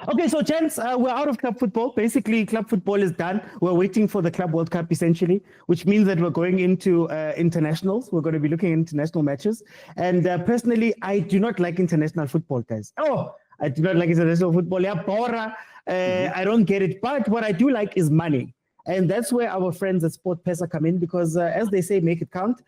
Okay, so gents, we're out of club football. Basically, club football is done. We're waiting for the Club World Cup, essentially, which means that we're going into internationals. We're going to be looking at international matches. And personally, I do not like international football, guys. Oh, I do not like international football. Yeah, bora. I don't get it. But what I do like is money. And that's where our friends at Sportpesa come in because, as they say, make it count.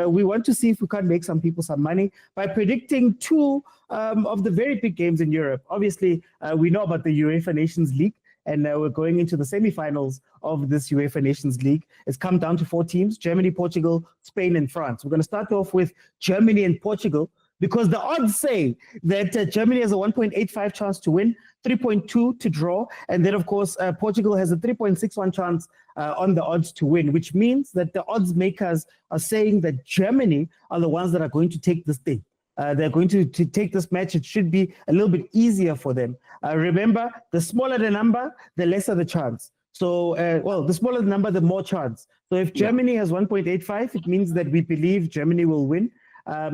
We want to see if we can make some people some money by predicting two of the very big games in Europe. Obviously, we know about the UEFA Nations League, and we're going into the semifinals of this UEFA Nations League. It's come down to 4 teams: Germany, Portugal, Spain, and France. We're going to start off with Germany and Portugal because the odds say that Germany has a 1.85 chance to win, 3.2 to draw, and then, of course, Portugal has a 3.61 chance on the odds to win, which means that the odds makers are saying that Germany are the ones that are going to take this thing. They're going to take this match. It should be a little bit easier for them. Remember, the smaller the number, the lesser the chance. So, the smaller the number, the more chance. So if Germany has 1.85, it means that we believe Germany will win.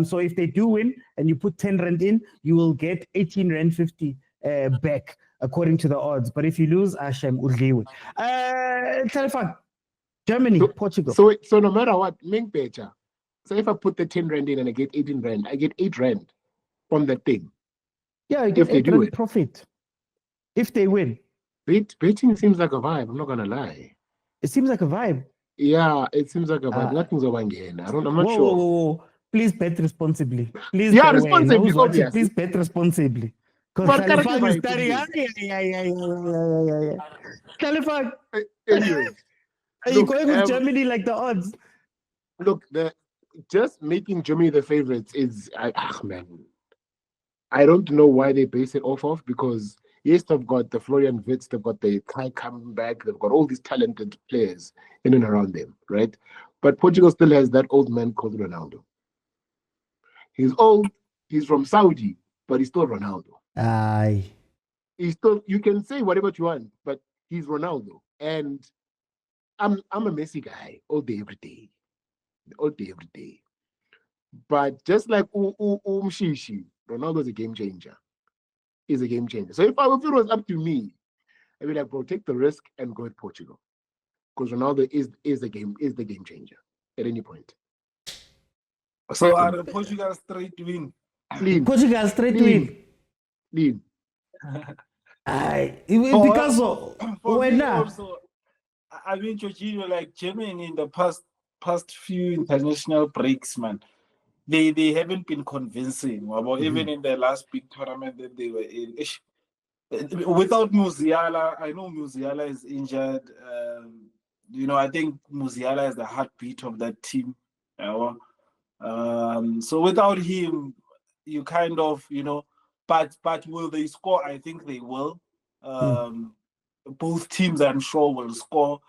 So if they do win and you put 10 rand in, you will get 18 rand 50 back according to the odds. But if you lose, Hashem Udliwe. Tlhalefang, Germany, Portugal. So no matter what, make better. So if I put the 10 rand in and I get 18 rand, I get 8 rand from that thing. Yeah, you get 8 rand profit if they win. Betting seems like a vibe. I'm not gonna lie. It seems like a vibe. Yeah, it seems like a vibe. Nothing's over again. I'm not sure. Whoa. Please bet responsibly. Please. Yeah, responsibly. Obviously. Please bet responsibly. Because Tlhalefang is studying. Tlhalefang. Anyway, are you going with Germany like the odds? Look, just making Germany the favorites is man. I don't know why they base it off of, because yes, they've got the Florian Wirtz, they've got the Kai coming back, they've got all these talented players in and around them, right? But Portugal still has that old man called Ronaldo. He's old, he's from Saudi, but he's still Ronaldo. Aye. He's still, you can say whatever you want, but he's Ronaldo. And I'm a Messi guy all day, every day. All day, every day. But just like Mshishi, Ronaldo is a game changer. He's a game changer. So if it was up to me, I would like, bro, take the risk and go with Portugal. Because Ronaldo is the game changer at any point. So are the Portugal straight win? Portugal straight win. Lean. Because when also, I mean, Jorginho, like Germany in the past few international breaks, man, they haven't been convincing. Even in the last big tournament that they were in, without Musiala, I know Musiala is injured. I think Musiala is the heartbeat of that team. So without him, you kind of, but will they score? I think they will. Both teams, I'm sure, will score,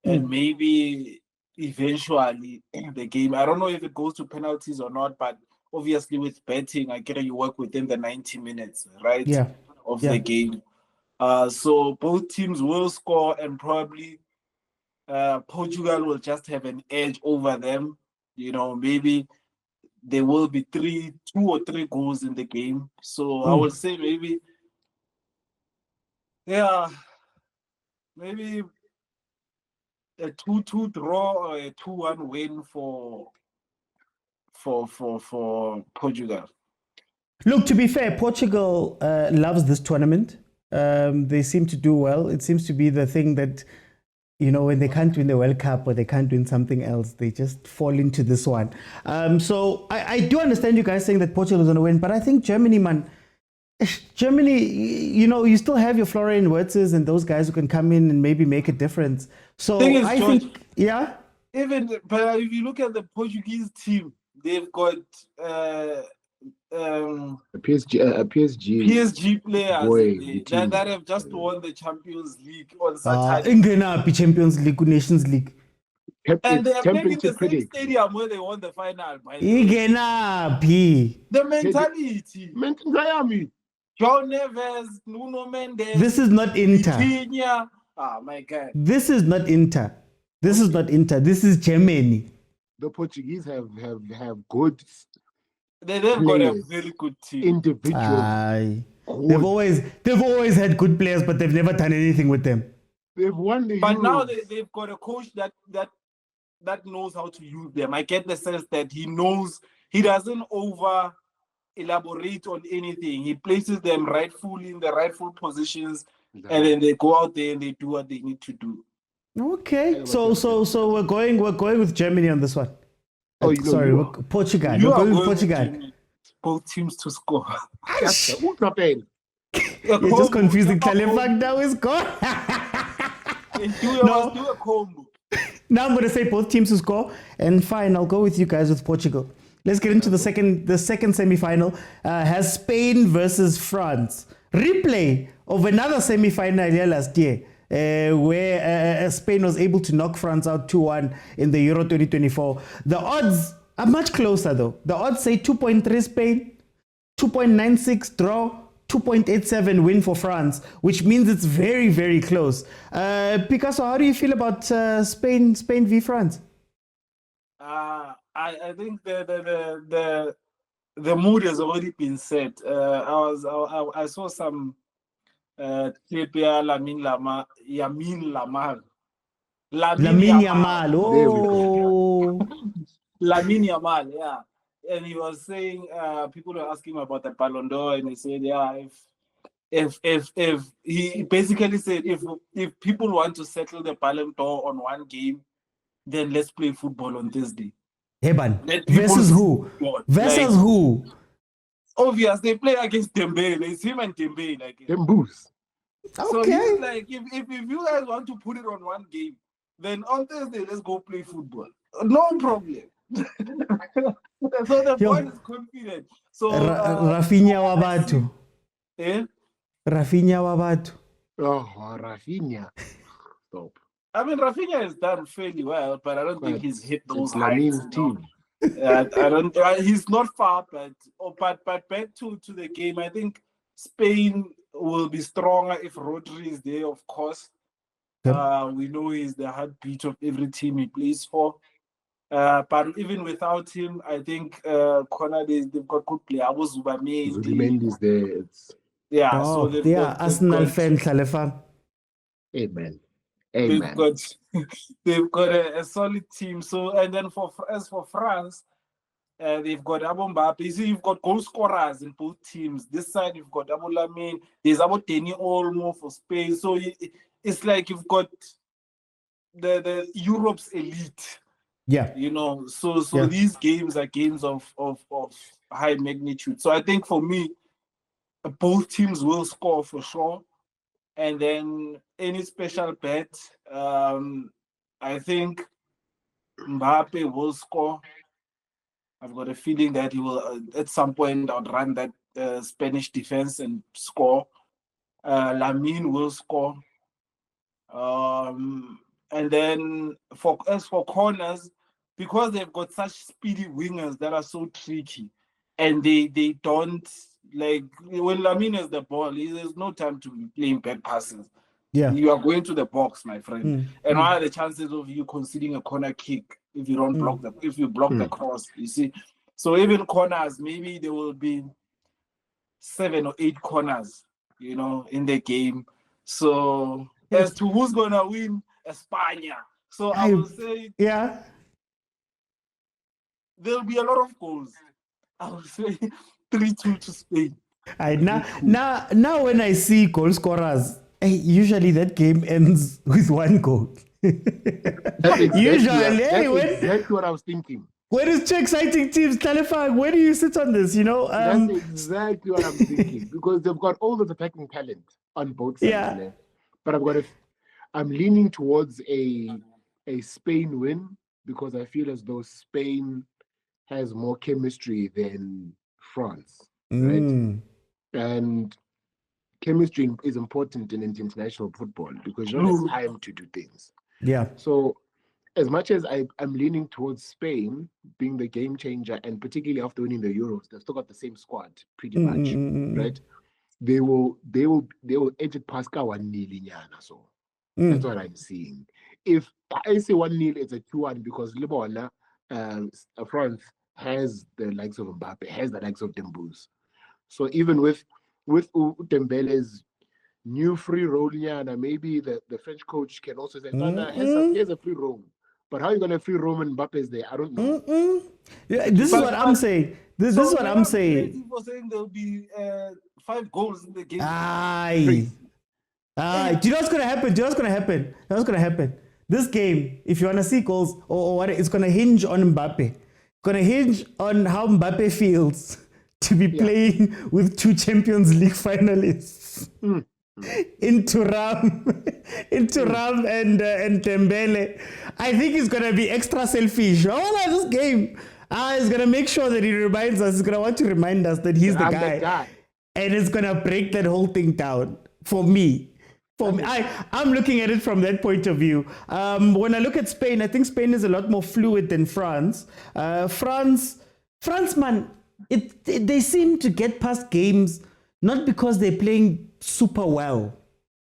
and maybe eventually the game. I don't know if it goes to penalties or not, but obviously with betting, I get you work within the 90 minutes, right? The game. So both teams will score, and probably Portugal will just have an edge over them. Maybe there will be 2 or 3 goals in the game. So I would say maybe a 2-2 draw or a 2-1 win for Portugal. Look, to be fair, Portugal loves this tournament. They seem to do well. It seems to be the thing that, when they can't win the World Cup or they can't win something else, they just fall into this one. So I do understand you guys saying that Portugal is going to win, but I think Germany, you still have your Florian Wirtzes and those guys who can come in and maybe make a difference. So think even, but if you look at the Portuguese team, they've got PSG players that have just won the Champions League on Saturday. Champions League, Nations League. And they are playing in the same stadium where they won the final. The mentality. Miami. John Neves, Nuno Mendes. This is not Inter. Vitinha. Oh my God. This is not Inter. This is Germany. The Portuguese have good. They've got a very good team. Individuals. They've always had good players, but they've never done anything with them. They've won the But now Euros. they've got a coach that knows how to use them. I get the sense that he knows, he doesn't over elaborate on anything. He places them rightfully in the rightful positions, and then they go out there and they do what they need to do. Okay, so we're going with Germany on this one. Oh, you know, Portugal. You We're are going with going Portugal. Germany, both teams to score. You're You're just confusing. Tlhalefang now is gone. No. Do a combo. Now I'm going to say both teams to score, and fine, I'll go with you guys with Portugal. Let's get into the second semi-final. Has Spain versus France. Replay of another semi-final here last year, where Spain was able to knock France out 2-1 in the Euro 2024. The odds are much closer though. The odds say 2.3 Spain, 2.96 draw, 2.87 win for France, which means it's very, very close. Picasso, how do you feel about Spain v France? I think the mood has already been set. I saw some clip here, Lamine Yamal. Oh, Lamine Yamal, yeah. And he was saying, people were asking him about the Ballon d'Or, and he said, yeah, if he basically said, if people want to settle the Ballon d'Or on one game, then let's play football on Thursday. Heban. Versus who? Versus who? Obvious, they play against Dembele. It's him and Dembele. Demboos. So Okay. he's like, if you guys want to put it on one game, then on Thursday, let's go play football. No problem. So the boy is confident. So Rafinha Wabatu. Eh? Rafinha Wabatu. Oh, Rafinha. Stop. I mean, Rafinha has done fairly well, but I don't think he's hit those Lamine's heights. team. I don't. He's not far, but back to the game. I think Spain will be stronger if Rodri is there, of course. Yep. We know he's the heartbeat of every team he plays for. But even without him, I think corner they've got good players. Zubimendi is there. Yeah, so they are Arsenal fan, Tlhalefang. Amen. They've got a solid team. So, and then as for France, they've got Abu Mbappe. You see, you've got goal scorers in both teams. This side, you've got Abu Lamine. There's Abu Deni Olmo for Spain. So it's like you've got the Europe's elite. Yeah. You know, so these games are games of high magnitude. So I think for me, both teams will score for sure. And then any special bet, I think Mbappe will score. I've got a feeling that he will at some point outrun that Spanish defense and score. Lamine will score. And then as for corners, because they've got such speedy wingers that are so tricky, and they don't, like, when Lamine has the ball, there's no time to be playing bad passes. Yeah. You are going to the box, my friend. And what are the chances of you conceding a corner kick if you don't block if you block the cross, you see? So even corners, maybe there will be 7 or 8 corners, you know, in the game. So as to who's gonna win, España. So I will say, yeah, there'll be a lot of goals. I will say 3-2 to Spain. Now when I see goal scorers, usually that game ends with 1 goal. That's exactly what I was thinking. Where is two exciting teams, Tlhalefang? Where do you sit on this? You know, that's exactly what I'm thinking, because they've got all the attacking talent on both sides. Yeah. But I'm leaning towards a Spain win, because I feel as though Spain has more chemistry than France, right? And chemistry is important in international football, because you don't have time to do things. Yeah. So as much as I'm leaning towards Spain being the game changer, and particularly after winning the Euros, they've still got the same squad pretty much, right? They will edge it past 1-0. So that's what I'm seeing. If I say 1-0, it's a 2-1, because Libona, France has the likes of Mbappe, has the likes of Dembouz. So even with with Dembele's new free roll, maybe the French coach can also say, no, here's a free roll. But how are you going to free roll when Mbappe's there? I don't know. Yeah, this is what I'm saying. This is what I'm saying. People saying there'll be 5 goals in the game. Do you know what's going to happen? Do you know what's going to happen? You know what's going to happen? This game, if you want to see goals or what, it's going to hinge on Mbappe. It's going to hinge on how Mbappe feels to be playing with 2 Champions League finalists. Into Ram and Dembele. I think he's gonna be extra selfish. This game is gonna make sure that he reminds us. He's gonna want to remind us that he's the guy, and it's gonna break that whole thing down for me. I'm looking at it from that point of view. When I look at Spain, I think Spain is a lot more fluid than France. France, man, they seem to get past games not because they're playing super well,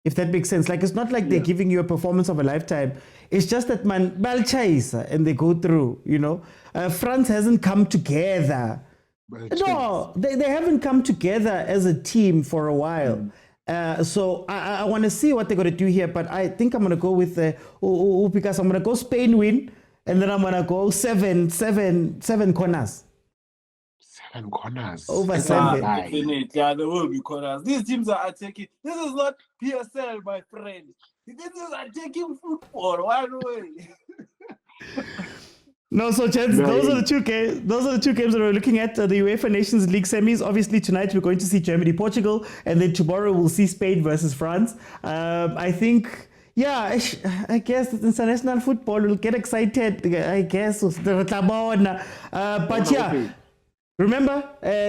if that makes sense. Like, it's not like they're giving you a performance of a lifetime. It's just that, man, balchaisa, and they go through, France hasn't come together. No, they haven't come together as a team for a while. So I want to see what they're going to do here, but I think I'm going to go with because I'm going to go Spain win, and then I'm going to go seven corners. 7 corners. Over 7. Definitely. Yeah, there will be corners. These teams are attacking. This is not PSL, my friend. This is attacking football. One way. No, so gents, those are the 2 games. Those are the 2 games that we're looking at. The UEFA Nations League semis. Obviously, tonight we're going to see Germany, Portugal, and then tomorrow we'll see Spain versus France. I think. Yeah, I guess international football will get excited. I guess. But yeah. Remember,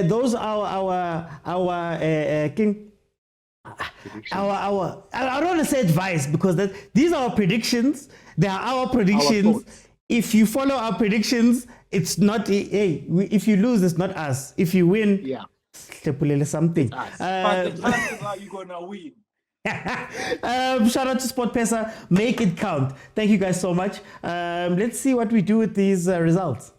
those are our king. Our I don't want to say advice because these are our predictions. They are our predictions. If you follow our predictions, it's not. Hey, if you lose, it's not us. If you win, something. But the chances are you're gonna win. Shout out to Sportpesa. Make it count. Thank you guys so much. Let's see what we do with these results.